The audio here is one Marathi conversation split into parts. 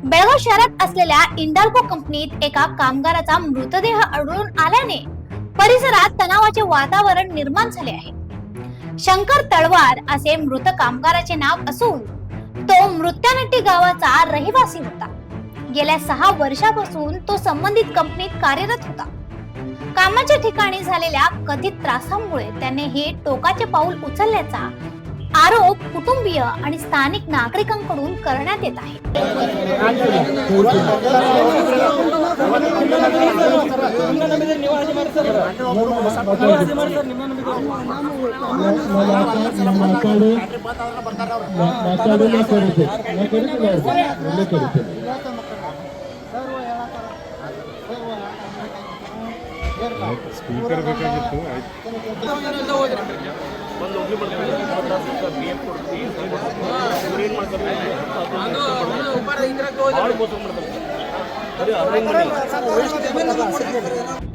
बेळगाव शहरात असलेल्या इंडाल्को कंपनीत एका कामगाराचा मृतदेह आढळून आल्याने परिसरात तणावाचे वातावरण निर्माण झाले आहे. शंकर तळवार असे मृत कामगाराचे नाव असून तो मृत्यानट्टी गावाचा रहिवासी होता. गेल्या 6 वर्षापासून तो संबंधित कंपनीत कार्यरत होता. कामाच्या ठिकाणी झालेल्या कथित त्रासामुळे त्याने हे टोकाचे पाऊल उचलल्याचा आरोप कुटुंबीय आणि स्थानिक नागरिकांकडून करण्यात येत आहे. स्पीकर ಬೇಕಾಗಿತ್ತು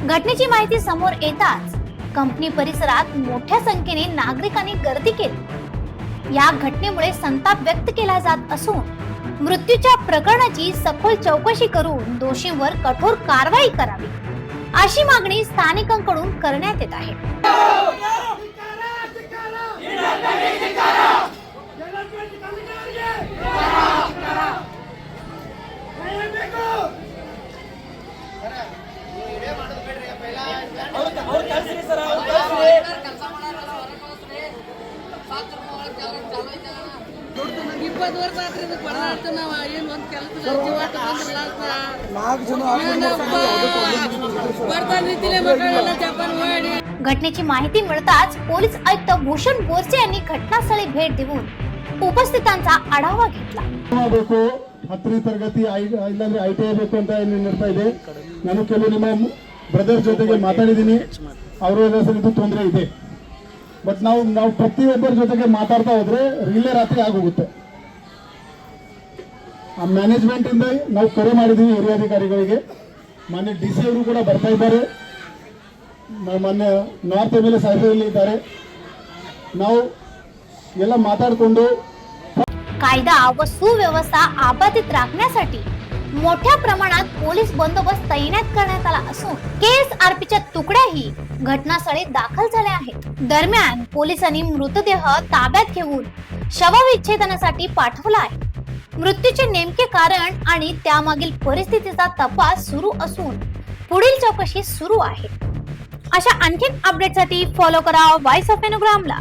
घटनेची माहिती समोर येताच कंपनी परिसरात मोठ्या संख्येने नागरिकांनी गर्दी केली. या घटनेमुळे संताप व्यक्त केला जात असून मृत्यूच्या प्रकरणाची सखोल चौकशी करून दोषींवर कठोर कारवाई करावी अशी मागणी स्थानिकांकडून करण्यात येत आहे. घटनेची माहिती मिळताच पोलीस आयुक्त भूषण बोरसे यांनी घटनास्थळी भेट देऊन उपस्थितांचा आढावा घेतला. ಹತ್ತನೇ ತರಗತಿ ಇಲ್ಲಾಂದ್ರೆ ITI ಬೇಕು ಅಂತ ನಿರ್ತಾ ಇದೆ. ನಾನು ಕೆಲವು ನಿಮ್ಮ ಬ್ರದರ್ ಜೊತೆಗೆ ಮಾತಾಡಿದ್ದೀನಿ. ಅವರ ಹೆಸರು ಇದು ತೊಂದರೆ ಇದೆ. ಬಟ್ ನಾವು ಪ್ರತಿಯೊಬ್ಬರ ಜೊತೆಗೆ ಮಾತಾಡ್ತಾ ಹೋದ್ರೆ ರಿಲೇ ರಾತ್ರಿ ಆಗೋಗುತ್ತೆ. ಆ ಮ್ಯಾನೇಜ್ಮೆಂಟ್ ಇಂದ ನಾವು ಕರೆ ಮಾಡಿದೀವಿ ಹಿರಿಯಾಧಿಕಾರಿಗಳಿಗೆ. ಮಾನ್ಯ DC ಅವರು ಕೂಡ ಬರ್ತಾ ಇದ್ದಾರೆ. ಮಾನ್ಯ ನಾರ್ತ್ MLA ಸಾಹೇಬರು ಇದ್ದಾರೆ. ನಾವು ಎಲ್ಲ ಮಾತಾಡಿಕೊಂಡು कायदा व सुव्यवस्था अबाधित राखण्यासाठी मोठ्या प्रमाणात पोलीस बंदोबस्त तैनात करण्यात आला असून KSRPच्या तुकड्याही घटनास्थळी दाखल झाल्या आहेत. दरम्यान पोलिसांनी मृतदेह ताब्यात घेऊन शवविच्छेदनासाठी पाठवला आहे. मृत्यूचे नेमके कारण आणि त्यामागील परिस्थितीचा तपास सुरू असून पुढील चौकशी सुरू आहे. अशा आणखीन अपडेटसाठी फॉलो करा व्हॉइस ऑफ एनुग्रामला.